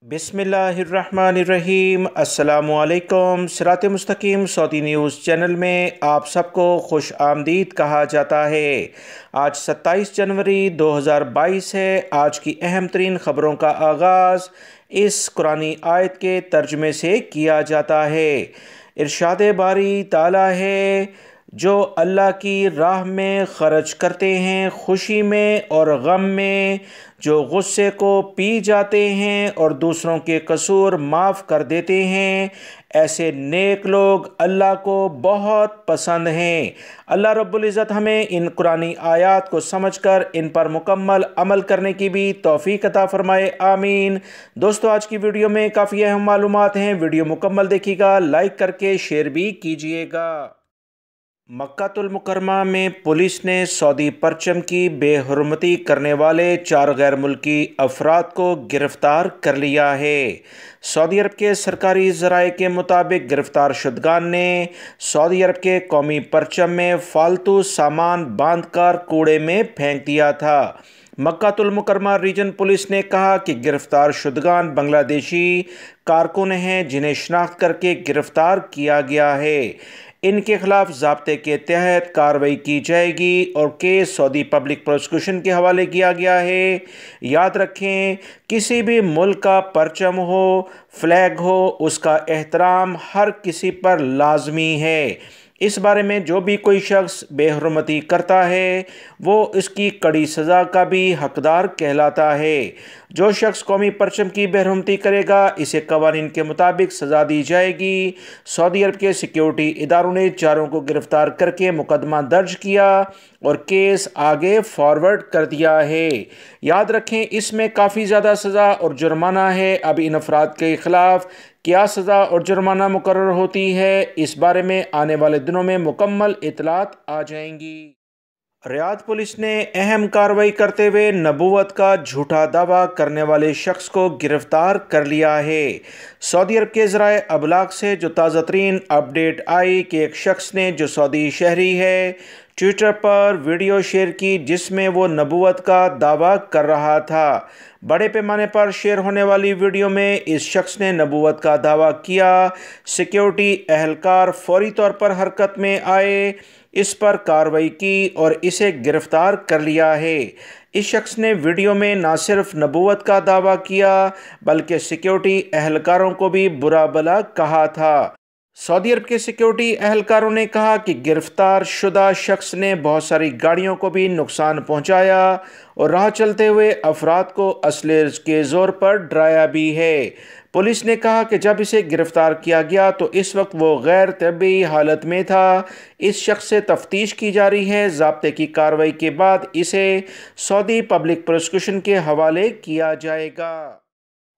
बिस्मिल्लाहिर्रहमानिर्रहीम। अस्सलामुअलैकुम। सिरात मुस्तकीम सऊदी न्यूज़ चैनल में आप सबको खुश आमदीद कहा जाता है। आज 27 जनवरी 2022 है। आज की अहम तरीन ख़बरों का आगाज़ इस कुरानी आयत के तर्जुमे से किया जाता है। इरशाद बारी ताला है, जो अल्लाह की राह में खर्च करते हैं खुशी में और गम में, जो गुस्से को पी जाते हैं और दूसरों के कसूर माफ़ कर देते हैं, ऐसे नेक लोग अल्लाह को बहुत पसंद हैं। अल्लाह रब्बुल इज़्ज़त हमें इन कुरानी आयात को समझकर इन पर मुकम्मल अमल करने की भी तौफीक अता फरमाए, आमीन। दोस्तों, आज की वीडियो में काफ़ी अहम मालूमात हैं। वीडियो मुकम्मल देखिएगा, लाइक करके शेयर भी कीजिएगा। मक्कातुल मुकरमा में पुलिस ने सऊदी परचम की बेहुरमती करने वाले 4 गैर मुल्की अफराद को गिरफ्तार कर लिया है। सऊदी अरब के सरकारी ज़राए के मुताबिक गिरफ्तार शुदगान ने सऊदी अरब के कौमी परचम में फालतू सामान बांधकर कूड़े में फेंक दिया था। मक्कातुल मुकरमा रीजन पुलिस ने कहा कि गिरफ्तार शुदगान बांग्लादेशी कारकुन हैं, जिन्हें शनाख्त करके गिरफ्तार किया गया है। इनके खिलाफ ज़ाब्ते के तहत कार्रवाई की जाएगी और केस सऊदी पब्लिक प्रोसिक्यूशन के हवाले किया गया है। याद रखें, किसी भी मुल्क का परचम हो, फ्लैग हो, उसका एहतराम हर किसी पर लाजमी है। इस बारे में जो भी कोई शख्स बेहुरमती करता है वो इसकी कड़ी सज़ा का भी हकदार कहलाता है। जो शख्स कौमी परचम की बेहुरमती करेगा, इसे कवानीन के मुताबिक सज़ा दी जाएगी। सऊदी अरब के सिक्योरिटी इदारों ने चारों को गिरफ्तार करके मुकदमा दर्ज किया और केस आगे फॉरवर्ड कर दिया है। याद रखें, इसमें काफ़ी ज़्यादा सज़ा और जुर्माना है। अब इन अफराद के खिलाफ क्या सज़ा और जुर्माना मुकर्रर होती है, इस बारे में आने वाले दिनों में मुकम्मल इतलात आ जाएंगी। रियाद पुलिस ने अहम कार्रवाई करते हुए नबूवत का झूठा दावा करने वाले शख्स को गिरफ्तार कर लिया है। सऊदी अरब के ज़राए अबलाग से जो ताज़ा तरीन अपडेट आई कि एक शख्स ने, जो सऊदी शहरी है, ट्विटर पर वीडियो शेयर की जिसमें वो नबूवत का दावा कर रहा था। बड़े पैमाने पर शेयर होने वाली वीडियो में इस शख्स ने नबूवत का दावा किया। सिक्योरिटी एहलकार फौरी तौर पर हरकत में आए, इस पर कार्रवाई की और इसे गिरफ्तार कर लिया है। इस शख्स ने वीडियो में न सिर्फ नबूवत का दावा किया बल्कि सिक्योरिटी एहलकारों को भी बुरा भला कहा था। सऊदी अरब के सिक्योरिटी एहलकारों ने कहा कि गिरफ्तार शुदा शख्स ने बहुत सारी गाड़ियों को भी नुकसान पहुंचाया और राह चलते हुए अफराद को असले के ज़ोर पर डराया भी है। पुलिस ने कहा कि जब इसे गिरफ्तार किया गया तो इस वक्त वो गैर तबी हालत में था। इस शख्स से तफ्तीश की जा रही है। ज़ाब्ते की कार्रवाई के बाद इसे सऊदी पब्लिक प्रोसिक्यूशन के हवाले किया जाएगा।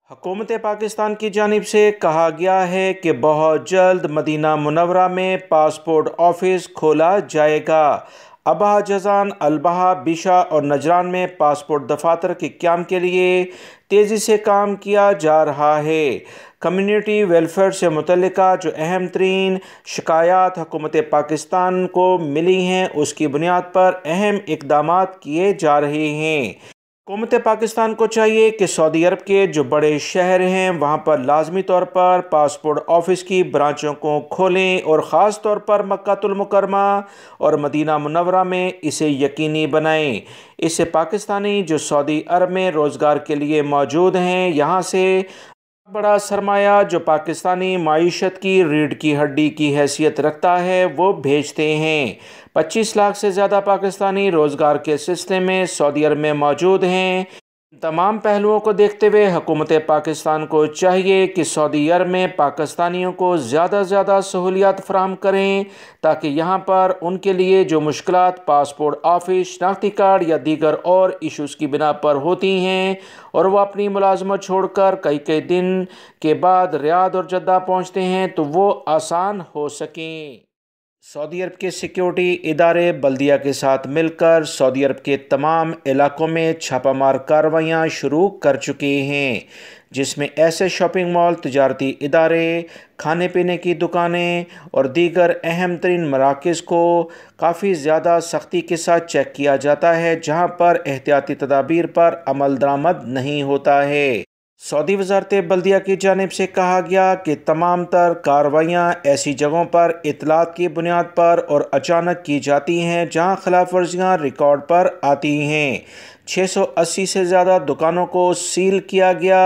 हुकूमत पाकिस्तान की जानिब से कहा गया है कि बहुत जल्द मदीना मुनव्वरा में पासपोर्ट ऑफिस खोला जाएगा। अबहा, जज़ान, अलबहा, बिशा और नजरान में पासपोर्ट दफातर के क़याम के लिए तेज़ी से काम किया जा रहा है। कम्युनिटी वेलफेयर से मुतल्लिका जो अहम तरीन शिकायत हुकूमत पाकिस्तान को मिली हैं, उसकी बुनियाद पर अहम इक़दामात किए जा रहे हैं। हुकूमत पाकिस्तान को चाहिए कि सऊदी अरब के जो बड़े शहर हैं वहाँ पर लाजमी तौर पर पासपोर्ट ऑफिस की ब्रांचों को खोलें और ख़ास तौर पर मक्कातुल मुकरमा और मदीना मुनव्वरा में इसे यकीनी बनाएं। इससे पाकिस्तानी जो सऊदी अरब में रोज़गार के लिए मौजूद हैं, यहाँ से बड़ा सरमाया जो पाकिस्तानी माईशत की रीढ़ की हड्डी की हैसियत रखता है वो भेजते हैं। 25 लाख से ज़्यादा पाकिस्तानी रोज़गार के सिलसिले में सऊदी अरब में मौजूद हैं। तमाम पहलुओं को देखते हुए हुकूमत पाकिस्तान को चाहिए कि सऊदी अरब में पाकिस्तानियों को ज़्यादा से ज़्यादा सहूलियात फराहम करें, ताकि यहाँ पर उनके लिए जो मुश्किलात पासपोर्ट ऑफिस, शनाख्ती कार्ड या दीगर और इशूज़ की बिना पर होती हैं और वह अपनी मुलाजमत छोड़कर कई कई दिन के बाद रियाद और जद्दा पहुँचते हैं, तो वो आसान हो सकें। सऊदी अरब के सिक्योरिटी इदारे बल्दिया के साथ मिलकर सऊदी अरब के तमाम इलाकों में छापामार कार्रवाइयाँ शुरू कर चुके हैं, जिसमें ऐसे शॉपिंग मॉल, तिजारती इदारे, खाने पीने की दुकानें और दीगर अहम तरीन मराकज़ को काफ़ी ज़्यादा सख्ती के साथ चेक किया जाता है, जहां पर एहतियाती तदाबीर पर अमल दरामद नहीं होता है। सऊदी वजारत बल्दिया की जानिब से कहा गया कि तमाम तर कार्रवाइयाँ ऐसी जगहों पर इतलात की बुनियाद पर और अचानक की जाती हैं जहाँ खिलाफ वर्जियाँ रिकॉर्ड पर आती हैं। 680 से ज़्यादा दुकानों को सील किया गया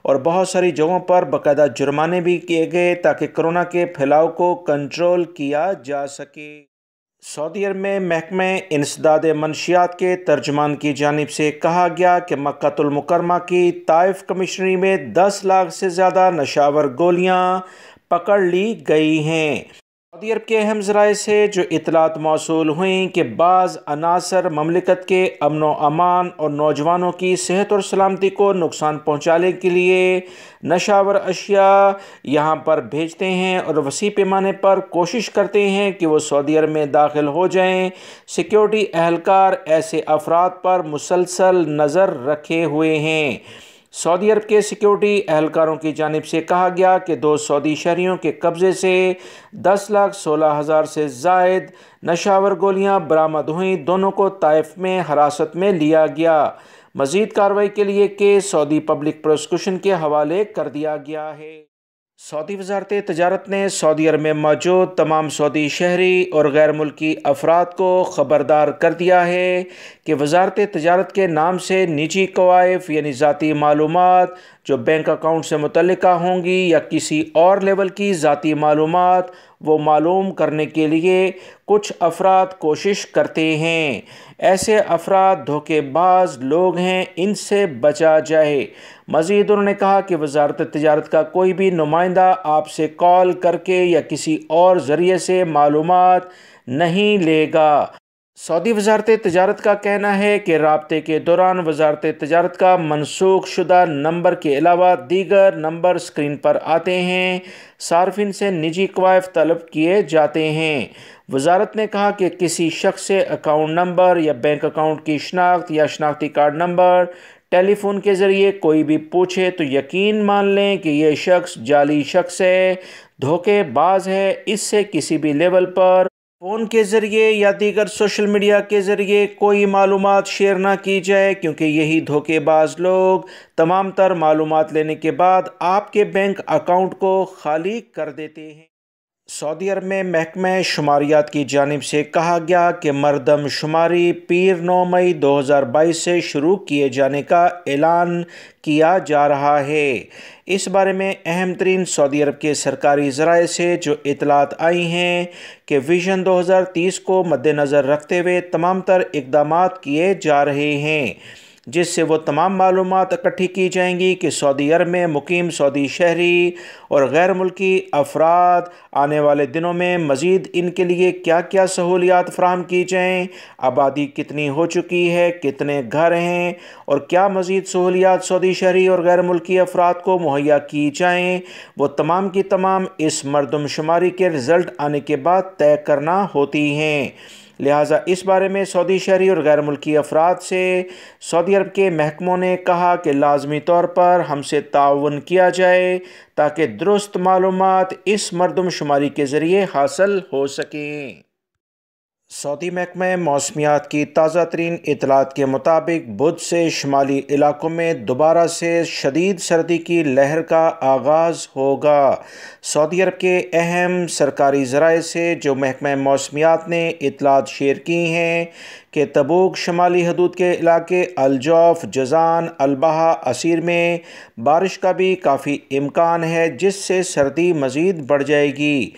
और बहुत सारी जगहों पर बाकायदा जुर्माने भी किए गए ताकि कोरोना के फैलाव को कंट्रोल किया जा सके। सऊदी अरब में महकमे इंसदाद मनशियात के तर्जमान की जानिब से कहा गया कि मक्कातुल मुकरमा की ताइफ कमिश्नरी में 10 लाख से ज़्यादा नशावर गोलियां पकड़ ली गई हैं। सऊदी अरब के अहम ज़राए से जो इतलात मौसूल हुई कि बाज़ अनासर ममलिकत के अमन व अमान और नौजवानों की सेहत और सलामती को नुकसान पहुँचाने के लिए नशावर अशिया यहाँ पर भेजते हैं और वसी पैमाने पर कोशिश करते हैं कि वो सऊदी अरब में दाखिल हो जाएं। सिक्योरिटी एहलकार ऐसे अफराद पर मुसलसल नज़र रखे हुए हैं। सऊदी अरब के सिक्योरिटी एहलकारों की जानिब से कहा गया कि 2 सऊदी शहरियों के कब्ज़े से 10,16,000 से ज़ायद नशावर गोलियां बरामद हुई। दोनों को ताइफ में हिरासत में लिया गया। मज़ीद कार्रवाई के लिए केस सऊदी पब्लिक प्रोसिक्यूशन के हवाले कर दिया गया है। सऊदी वजारत तजारत ने सऊदी अरब में मौजूद तमाम सऊदी शहरी और गैर मुल्की अफराद को ख़बरदार कर दिया है कि वजारत तजारत के नाम से निजी कवायफ यानी ज़ाती मालूमात जो बैंक अकाउंट से मुतल्लिका होंगी या किसी और लेवल की ज़ाती मालूमात वो मालूम करने के लिए कुछ अफराद कोशिश करते हैं। ऐसे अफराद धोखेबाज लोग हैं, इनसे बचा जाए। मज़ीद उन्होंने कहा कि वजारत तजारत का कोई भी नुमाइंदा आपसे कॉल करके या किसी और ज़रिए से मालूमात नहीं लेगा। सऊदी वजारत तजारत का कहना है कि राब्ते के दौरान वजारत तजारत का मनसूख शुदा नंबर के अलावा दीगर नंबर स्क्रीन पर आते हैं। सार्फिन से निजी कवायफ तलब किए जाते हैं। वजारत ने कहा कि किसी शख्स से अकाउंट नंबर या बैंक अकाउंट की शनाख्त या शनाख्ती कार्ड नंबर टेलीफोन के ज़रिए कोई भी पूछे तो यकीन मान लें कि यह शख्स जाली शख्स है, धोखेबाज है। इससे किसी भी लेवल पर फ़ोन के ज़रिए या दीगर सोशल मीडिया के ज़रिए कोई मालूमात शेयर ना की जाए, क्योंकि यही धोखेबाज लोग तमाम तर मालूमात लेने के बाद आपके बैंक अकाउंट को खाली कर देते हैं। सऊदी अरब में महकमे शुमारियात की जानिब से कहा गया कि मरदम शुमारी पीर 9 मई 2022 से शुरू किए जाने का ऐलान किया जा रहा है। इस बारे में अहम तरीन सऊदी अरब के सरकारी ज़राए से जो इतलात आई हैं कि विजन 2030 को मद्देनज़र रखते हुए तमाम तर इक़दामात किए जा रहे हैं, जिससे वो तमाम मालूमात इकट्ठी की जाएंगी कि सऊदी अरब में मुकीम सऊदी शहरी और गैर मुल्की अफराद आने वाले दिनों में मज़ीद इनके लिए क्या क्या सहूलियात फ़राहम की जाएँ, आबादी कितनी हो चुकी है, कितने घर हैं और क्या मज़ीद सहूलियात सऊदी शहरी और गैर मुल्की अफराद को मुहैया की जाएँ, वो तमाम की तमाम इस मरदमशुमारी के रिज़ल्ट आने के बाद तय करना होती हैं। लिहाजा इस बारे में सऊदी शहरी और गैर मुल्की अफराद से सऊदी अरब के महकमों ने कहा कि लाजमी तौर पर हमसे ताउन किया जाए ताकि दुरुस्त मालूमात इस मरदमशुमारी के ज़रिए हासिल हो सकें। सऊदी महकमे मौसमियात की ताज़ा तरीन इतलात के मुताबिक बुध से शुमाली इलाकों में दोबारा से शदीद सर्दी की लहर का आगाज़ होगा। सऊदी अरब के अहम सरकारी ज़राए से जो महकमे मौसमियात ने इतलात शेयर की हैं कि तबूक शमाली हदूद के इलाके अलजौफ, जज़ान, अलबहा, असीर में बारिश का भी काफ़ी इम्कान है, जिससे सर्दी मज़ीद बढ़ जाएगी।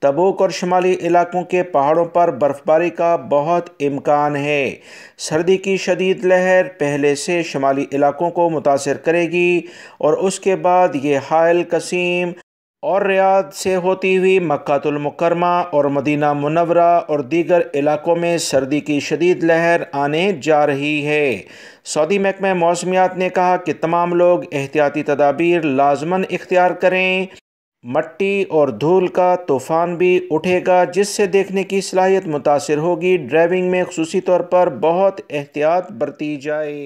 तबूक और शुमाली इलाकों के पहाड़ों पर बर्फ़बारी का बहुत इम्कान है। सर्दी की शदीद लहर पहले से शुमाली इलाकों को मुतासिर करेगी और उसके बाद ये हायल कसीम और रियाद से होती हुई मक्कातुल मुकरमा और मदीना मुनव्वरा और दीगर इलाकों में सर्दी की शदीद लहर आने जा रही है। सऊदी महकमा मौसमियात ने कहा कि तमाम लोग एहतियाती तदाबीर लाजमन इख्तियार करें। मट्टी और धूल का तूफ़ान भी उठेगा, जिससे देखने की सलाहियत मुतासिर होगी। ड्राइविंग में ख़ुसूसी तौर पर बहुत एहतियात बरती जाए।